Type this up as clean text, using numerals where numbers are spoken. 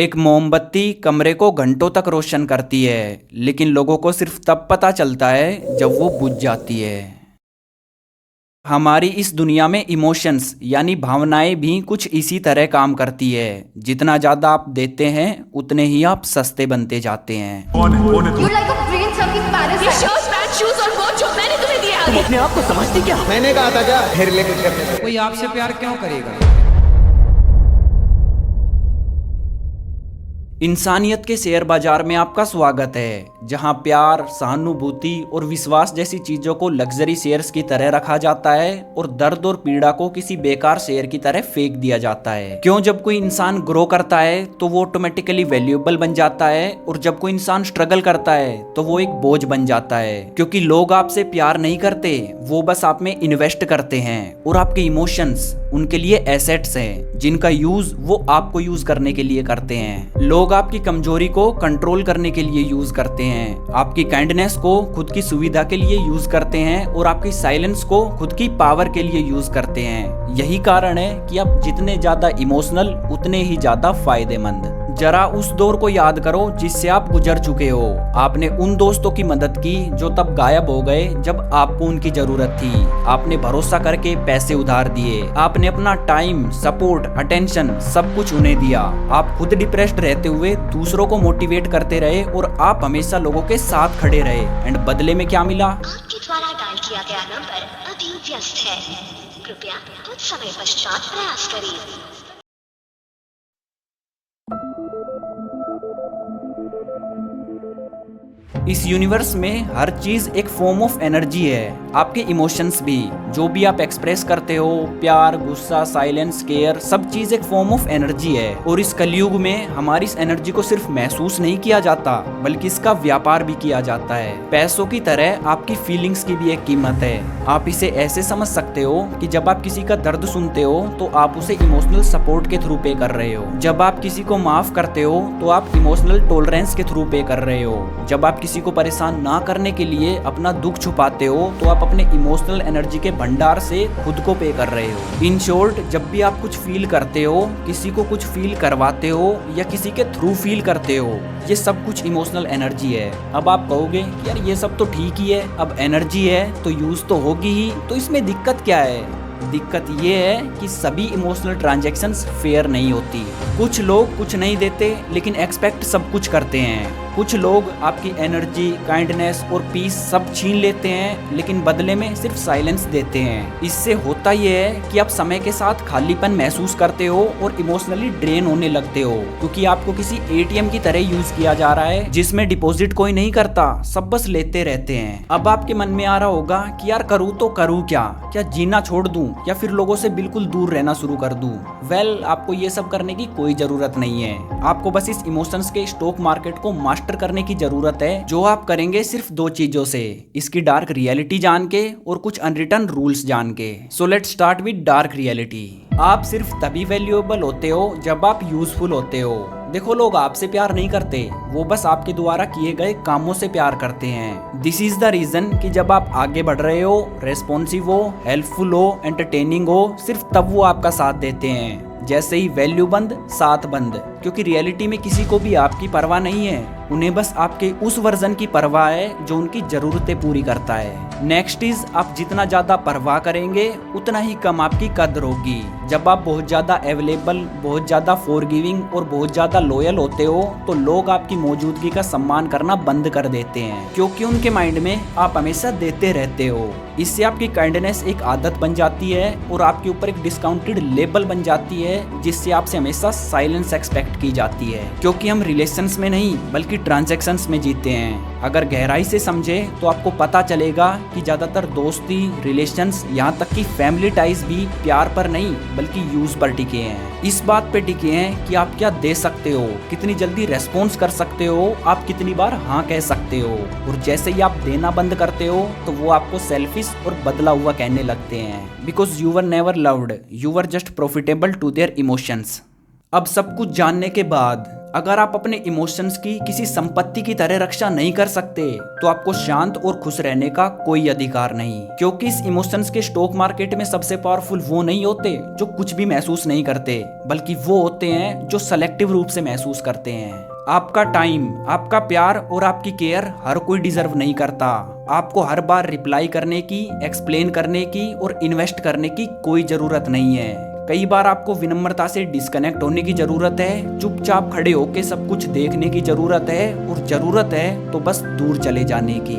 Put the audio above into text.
एक मोमबत्ती कमरे को घंटों तक रोशन करती है, लेकिन लोगों को सिर्फ तब पता चलता है जब वो बुझ जाती है। हमारी इस दुनिया में इमोशंस यानी भावनाएं भी कुछ इसी तरह काम करती है। जितना ज़्यादा आप देते हैं उतने ही आप सस्ते बनते जाते हैं। You're like a brain sucking parasite. ये शर्ट पैंट शूज और वॉच जो मैंने तुम्हें दिया तुम अपने आप को समझती क्या? मैंने कहा था क्या फिर ले कुछ करने से। कोई आपसे प्यार क्यों करेगा? इंसानियत के शेयर बाजार में आपका स्वागत है, जहां प्यार, सहानुभूति और विश्वास जैसी चीजों को लग्जरी शेयर्स की तरह रखा जाता है और दर्द और पीड़ा को किसी बेकार शेयर की तरह फेंक दिया जाता है। क्यों? जब कोई इंसान ग्रो करता है तो वो ऑटोमेटिकली वैल्यूएबल बन जाता है, और जब कोई इंसान स्ट्रगल करता है तो वो एक बोझ बन जाता है। क्योंकि लोग आपसे प्यार नहीं करते, वो बस आप में इन्वेस्ट करते हैं, और आपके इमोशंस उनके लिए एसेट्स हैं जिनका यूज वो आपको यूज करने के लिए करते हैं। लोग आपकी कमजोरी को कंट्रोल करने के लिए यूज करते हैं, आपकी काइंडनेस को खुद की सुविधा के लिए यूज करते हैं, और आपकी साइलेंस को खुद की पावर के लिए यूज करते हैं। यही कारण है कि आप जितने ज्यादा इमोशनल उतने ही ज्यादा फायदेमंद। जरा उस दौर को याद करो जिससे आप गुजर चुके हो। आपने उन दोस्तों की मदद की जो तब गायब हो गए जब आपको उनकी जरूरत थी। आपने भरोसा करके पैसे उधार दिए। आपने अपना टाइम, सपोर्ट, अटेंशन सब कुछ उन्हें दिया। आप खुद डिप्रेस्ड रहते हुए दूसरों को मोटिवेट करते रहे, और आप हमेशा लोगों के साथ खड़े रहे। एंड बदले में क्या मिला? आपके द्वारा डायल किया गया नंबर अभी व्यस्त है। कृपया कुछ समय पश्चात प्रयास करें। इस यूनिवर्स में हर चीज एक फॉर्म ऑफ एनर्जी है। आपके इमोशंस भी, जो भी आप एक्सप्रेस करते हो, प्यार, गुस्सा, साइलेंस, केयर, सब चीज एक फॉर्म ऑफ एनर्जी है। और इस कलयुग में हमारी इस एनर्जी को सिर्फ महसूस नहीं किया जाता, बल्कि इसका व्यापार भी किया जाता है। पैसों की तरह आपकी फीलिंग्स की भी एक कीमत है। आप इसे ऐसे समझ सकते हो कि जब आप किसी का दर्द सुनते हो तो आप उसे इमोशनल सपोर्ट के थ्रू पे कर रहे हो। जब आप किसी को माफ करते हो तो आप इमोशनल टॉलरेंस के थ्रू पे कर रहे हो। जब आप किसी को परेशान ना करने के लिए अपना दुख छुपाते हो तो आप अपने इमोशनल एनर्जी के भंडार से खुद को पे कर रहे हो। इन शॉर्ट, जब भी आप कुछ फील करते हो, किसी को कुछ फील करवाते हो या किसी के थ्रू फील करते हो, ये सब कुछ इमोशनल एनर्जी है। अब आप कहोगे कि यार ये सब तो ठीक ही है, अब एनर्जी है तो यूज तो होगी ही, तो इसमें दिक्कत क्या है? दिक्कत ये है कि सभी इमोशनल ट्रांजैक्शंस फेयर नहीं होती। कुछ लोग कुछ नहीं देते लेकिन एक्सपेक्ट सब कुछ करते हैं। कुछ लोग आपकी एनर्जी, काइंडनेस और पीस सब छीन लेते हैं, लेकिन बदले में सिर्फ साइलेंस देते हैं। इससे होता ये है कि आप समय के साथ खालीपन महसूस करते हो और इमोशनली ड्रेन होने लगते हो, क्योंकि आपको किसी एटीएम की तरह यूज किया जा रहा है जिसमें डिपॉजिट कोई नहीं करता, सब बस लेते रहते हैं। अब आपके मन में आ रहा होगा कि यार करूँ तो करूँ क्या जीना छोड़ दूं या फिर लोगों से बिल्कुल दूर रहना शुरू कर दूं? वेल, आपको ये सब करने की कोई जरूरत नहीं है। आपको बस इस इमोशंस के स्टॉक मार्केट को मास्टर करने की जरूरत है, जो आप करेंगे सिर्फ दो चीजों से, इसकी डार्क रियलिटी जान के और कुछ अनरिटन रूल्स जान के। So let's start with dark reality. आप सिर्फ तभी वैल्यूएबल होते हो जब आप यूजफुल होते हो। देखो, लोग आपसे प्यार नहीं करते, वो बस आपके द्वारा किए गए कामों से प्यार करते हैं। दिस इज द रीजन कि जब आप आगे बढ़ रहे हो, रेस्पॉन्सिव हो, हेल्पफुल हो, एंटरटेनिंग हो, सिर्फ तब वो आपका साथ देते हैं। जैसे ही वैल्यू बंद, साथ बंद। क्योंकि रियलिटी में किसी को भी आपकी परवाह नहीं है, उन्हें बस आपके उस वर्जन की परवाह है जो उनकी जरूरतें पूरी करता है। नेक्स्ट इज, आप जितना ज्यादा परवाह करेंगे उतना ही कम आपकी कद्र होगी। जब आप बहुत ज्यादा अवेलेबल, बहुत ज्यादा फॉरगिविंग और बहुत ज्यादा लॉयल होते हो तो लोग आपकी मौजूदगी का सम्मान करना बंद कर देते हैं, क्योंकि उनके माइंड में आप हमेशा देते रहते हो। इससे आपकी काइंडनेस एक आदत बन जाती है और आपके ऊपर एक डिस्काउंटेड लेबल बन जाती है, जिससे आपसे हमेशा साइलेंस एक्सपेक्ट की जाती है। क्योंकि हम रिलेशंस में नहीं बल्कि ट्रांजैक्शंस में जीते हैं। अगर गहराई से समझे तो आपको पता चलेगा कि ज्यादातर दोस्ती, रिलेशंस, यहाँ तक कि फैमिली टाइज भी प्यार पर नहीं बल्कि यूज पर टिके हैं। इस बात पे टिके हैं कि आप क्या दे सकते हो, कितनी जल्दी रेस्पॉन्स कर सकते हो, आप कितनी बार हाँ कह सकते हो। और जैसे ही आप देना बंद करते हो तो वो आपको सेल्फिश और बदला हुआ कहने लगते हैं। Because you were never loved, you were just profitable to their emotions. अब सब कुछ जानने के बाद अगर आप अपने इमोशंस की किसी संपत्ति की तरह रक्षा नहीं कर सकते तो आपको शांत और खुश रहने का कोई अधिकार नहीं, क्योंकि इस इमोशंस के स्टॉक मार्केट में सबसे पावरफुल वो नहीं होते जो कुछ भी महसूस नहीं करते, बल्कि वो होते हैं जो सेलेक्टिव रूप से महसूस करते हैं। आपका टाइम, आपका प्यार और आपकी केयर हर कोई डिजर्व नहीं करता। आपको हर बार रिप्लाई करने की, एक्सप्लेन करने की और इन्वेस्ट करने की कोई जरूरत नहीं है। कई बार आपको विनम्रता से डिस्कनेक्ट होने की जरूरत है, चुपचाप खड़े होकर सब कुछ देखने की जरूरत है, और जरूरत है तो बस दूर चले जाने की।